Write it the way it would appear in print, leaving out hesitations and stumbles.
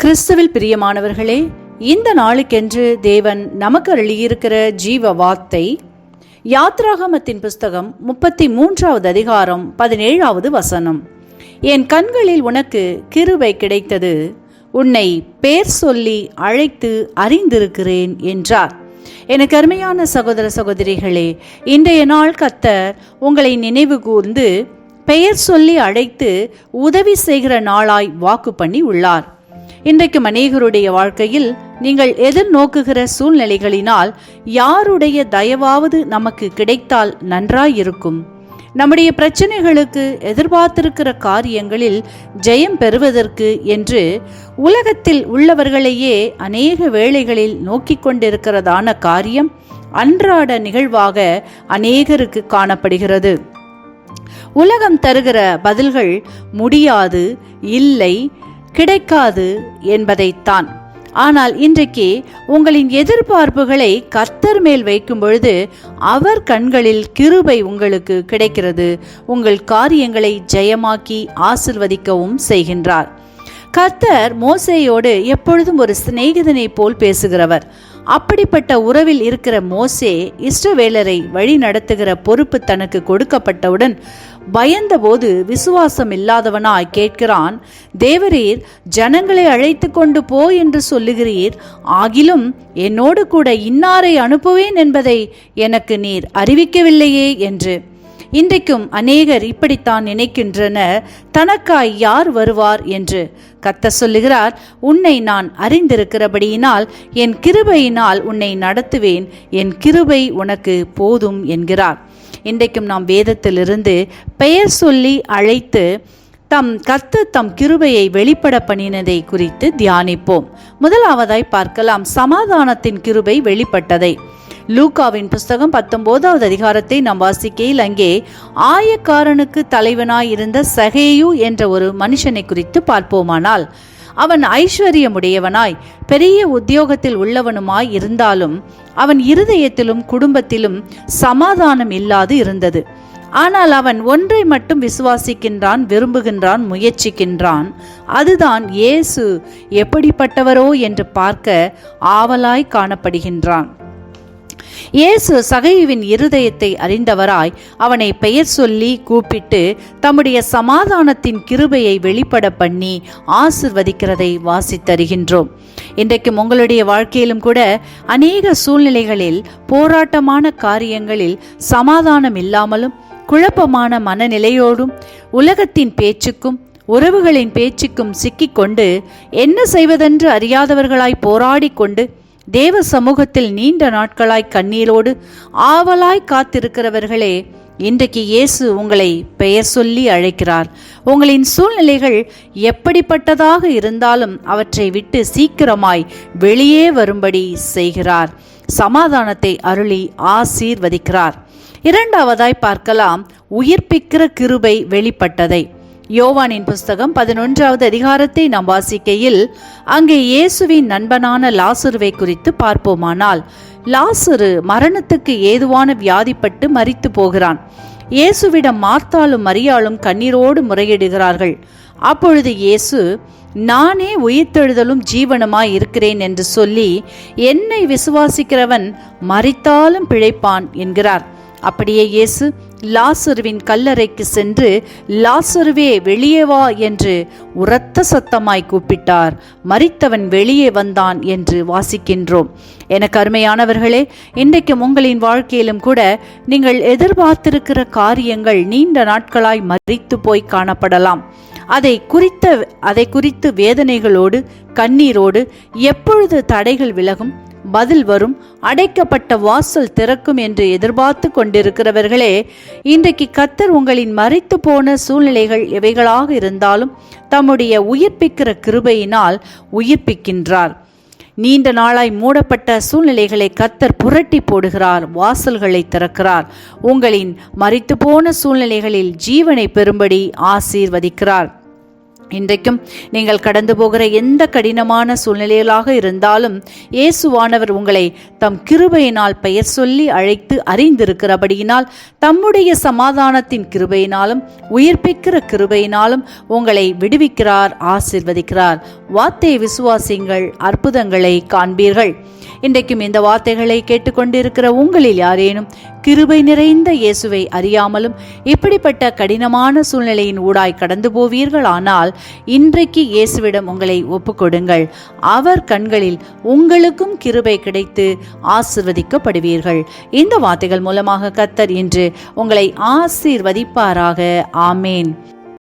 கிறிஸ்துவில் பிரியமானவர்களே, இந்த நாளுக்கென்று தேவன் நமக்கு அருளியிருக்கிற ஜீவ வார்த்தை யாத்ராகமத்தின் புஸ்தகம் 33வது அதிகாரம் 17வது வசனம். என் கண்களில் உனக்கு கிருபை கிடைத்தது, உன்னை பேர் சொல்லி அழைத்து அறிந்திருக்கிறேன் என்றார். எனக்கு அருமையான சகோதர சகோதரிகளே, இன்றைய நாள் கர்த்தர் உங்களை நினைவு கூர்ந்து பெயர் சொல்லி அழைத்து உதவி செய்கிற நாளாய் வாக்கு பண்ணி உள்ளார். இன்றைக்கு அநேகருடைய வாழ்க்கையில் நீங்கள் எதிர்நோக்குகிற சூழ்நிலைகளினால் யாருடைய தயவாவது நமக்கு கிடைத்தால் நன்றாயிருக்கும். நம்முடைய பிரச்சனைகளுக்கு எதிர்பார்த்திருக்கிற காரியங்களில் ஜெயம் பெறுவதற்கு என்று உலகத்தில் உள்ளவர்களையே அநேக வேளைகளில் நோக்கி கொண்டிருக்கிறதான காரியம் அன்றாட நிகழ்வாக அநேகருக்கு காணப்படுகிறது. உலகம் தருகிற பதில்கள் முடியாது, இல்லை, கிடைக்காது என்பதைத்தான். ஆனால் இன்றைக்கு உங்களின் எதிர்பார்ப்புகளை கர்த்தர் மேல் வைக்கும் பொழுது அவர் கண்களில் கிருபை உங்களுக்கு கிடைக்கிறது. உங்கள் காரியங்களை ஜெயமாக்கி ஆசிர்வதிக்கவும் செய்கின்றார். கர்த்தர் மோசேயோடு எப்பொழுதும் ஒரு சிநேகிதனை போல் பேசுகிறவர். அப்படிப்பட்ட உறவில் இருக்கிற மோசே இஸ்ரவேலரை வழி நடத்துகிற பொறுப்பு தனக்கு கொடுக்கப்பட்டவுடன் பயந்தபோது விசுவாசம் இல்லாதவனாய் கேட்கிறான், தேவரீர் ஜனங்களை அழைத்து கொண்டு போ என்று சொல்லுகிறீர், ஆகிலும் என்னோடு கூட இன்னாரை அனுப்புவேன் என்பதை எனக்கு நீர் அறிவிக்கவில்லையே என்று. இன்றைக்கும் அநேகர் இப்படித்தான் நினைக்கின்றனர், தனக்காய் யார் வருவார் என்று. கர்த்தர் சொல்லுகிறார், உன்னை நான் அறிந்திருக்கிறபடியினால் என் கிருபையினால் உன்னை நடத்துவேன், என் கிருபை உனக்கு போதும் என்கிறார். இன்றைக்கும் நாம் வேதத்திலிருந்து பெயர் சொல்லி அழைத்து கர்த்தர் தம் கிருபையை வெளிப்பட பண்ணினதை குறித்து தியானிப்போம். முதலாவதாய் பார்க்கலாம், சமாதானத்தின் கிருபை வெளிப்பட்டதை. லூக்காவின் புஸ்தகம் 19வது அதிகாரத்தை நாம் வாசிக்கையில் அங்கே ஆயக்காரனுக்கு தலைவனாய் இருந்த சகேயு என்ற ஒரு மனுஷனை குறித்து பார்ப்போமானால், அவன் ஐஸ்வர்யமுடையவனாய் பெரிய உத்தியோகத்தில் உள்ளவனுமாய் இருந்தாலும் அவன் இருதயத்திலும் குடும்பத்திலும் சமாதானம் இல்லாது இருந்தது. ஆனால் அவன் ஒன்றை மட்டும் விசுவாசிக்கின்றான், விரும்புகின்றான், முயற்சிக்கின்றான். அதுதான் இயேசு எப்படிப்பட்டவரோ என்று பார்க்க ஆவலாய் காணப்படுகின்றான். இயேசு சகேயுவின் இருதயத்தை அறிந்தவராய் அவனை பெயர் சொல்லி கூப்பிட்டு தம்முடைய சமாதானத்தின் கிருபையை வெளிப்பட பண்ணி ஆசிர்வதிக்கிறதை வாசித்தருகின்றோம். இன்றைக்கும் உங்களுடைய வாழ்க்கையிலும் கூட அநேக சூழ்நிலைகளில், போராட்டமான காரியங்களில் சமாதானம் இல்லாமலும் குழப்பமான மனநிலையோடும் உலகத்தின் பேச்சுக்கும் உறவுகளின் பேச்சுக்கும் சிக்கிக்கொண்டு என்ன செய்வதென்று அறியாதவர்களாய் போராடி கொண்டு தேவ சமூகத்தில் நீண்ட நாட்களாய் கண்ணீரோடு ஆவலாய் காத்திருக்கிறவர்களே, இன்றைக்கு இயேசு உங்களை பெயர் சொல்லி அழைக்கிறார். உங்களின் சூழ்நிலைகள் எப்படிப்பட்டதாக இருந்தாலும் அவற்றை விட்டு சீக்கிரமாய் வெளியே வரும்படி செய்கிறார். சமாதானத்தை அருளி ஆசீர்வதிக்கிறார். இரண்டாவதாய் பார்க்கலாம், உயிர்ப்பிக்கிற கிருபை வெளிப்பட்டதை. யோவானின் புஸ்தகம் 11வது அதிகாரத்தை நாம் வாசிக்கையில் அங்கே இயேசுவின் நண்பனான லாசருவை குறித்து பார்ப்போமானால், லாசரு மரணத்துக்கு ஏதுவான வியாதிப்பட்டு மரித்து போகிறான். இயேசுவிடம் மார்த்தாளும் மரியாளும் கண்ணீரோடு முறையிடுகிறார்கள். அப்பொழுது இயேசு, நானே உயிர்த்தெழுதலும் ஜீவனுமாய் இருக்கிறேன் என்று சொல்லி என்னை விசுவாசிக்கிறவன் மரித்தாலும் பிழைப்பான் என்கிறார். அப்படியே இயேசு லாசருவின் கல்லறைக்கு சென்று, லாசருவே வெளியே வா என்று உரத்த சத்தமாய் கூப்பிட்டார். மரித்தவன் வெளியே வந்தான் என்று வாசிக்கின்றோம். எனக்கு அருமையானவர்களே, இன்றைக்கும் உங்களின் வாழ்க்கையிலும் கூட நீங்கள் எதிர்பார்த்திருக்கிற காரியங்கள் நீண்ட நாட்களாய் மரித்து போய் காணப்படலாம். அதை குறித்து வேதனைகளோடு கண்ணீரோடு எப்பொழுது தடைகள் விலகும், பதில் வரும், அடைக்கப்பட்ட வாசல் திறக்கும் என்று எதிர்பார்த்து கொண்டிருக்கிறவர்களே, இன்றைக்கு கர்த்தர் உங்களின் மரித்து போன சூழ்நிலைகள் எவைகளாக இருந்தாலும் தம்முடைய உயிர்ப்பிக்கிற கிருபையினால் உயிர்ப்பிக்கின்றார். நீண்ட நாளாய் மூடப்பட்ட சூழ்நிலைகளை கர்த்தர் புரட்டி போடுகிறார், வாசல்களை திறக்கிறார். உங்களின் மரித்து போன சூழ்நிலைகளில் ஜீவனை பெறும்படி ஆசீர்வதிக்கிறார். இன்றைக்கும் நீங்கள் கடந்து போகிற எந்த கடினமான சூழ்நிலைகளாக இருந்தாலும் இயேசுவானவர் உங்களை தம் கிருபையினால் பெயர் சொல்லி அழைத்து அறிந்திருக்கிறபடியினால் தம்முடைய சமாதானத்தின் கிருபையினாலும் உயிர்ப்பிக்கிற கிருபையினாலும் உங்களை விடுவிக்கிறார், ஆசீர்வதிக்கிறார். வார்த்தையை விசுவாசிங்கள், அற்புதங்களை காண்பீர்கள். இன்றைக்கும் இந்த வார்த்தைகளை கேட்டுக்கொண்டிருக்கிற உங்களில் யாரேனும் கிருபை நிறைந்த இயேசுவை அறியாமலும் இப்படிப்பட்ட கடினமான சூழ்நிலையின் ஊடாய் கடந்து போவீர்களானால் இன்றைக்கு இயேசுவிடம் உங்களை ஒப்புக்கொடுங்கள். அவர் கண்களில் உங்களுக்கும் கிருபை கிடைத்து ஆசீர்வதிக்கப்படுவீர்கள். இந்த வார்த்தைகள் மூலமாக கர்த்தர் இன்று உங்களை ஆசீர்வதிப்பாராக. ஆமேன்.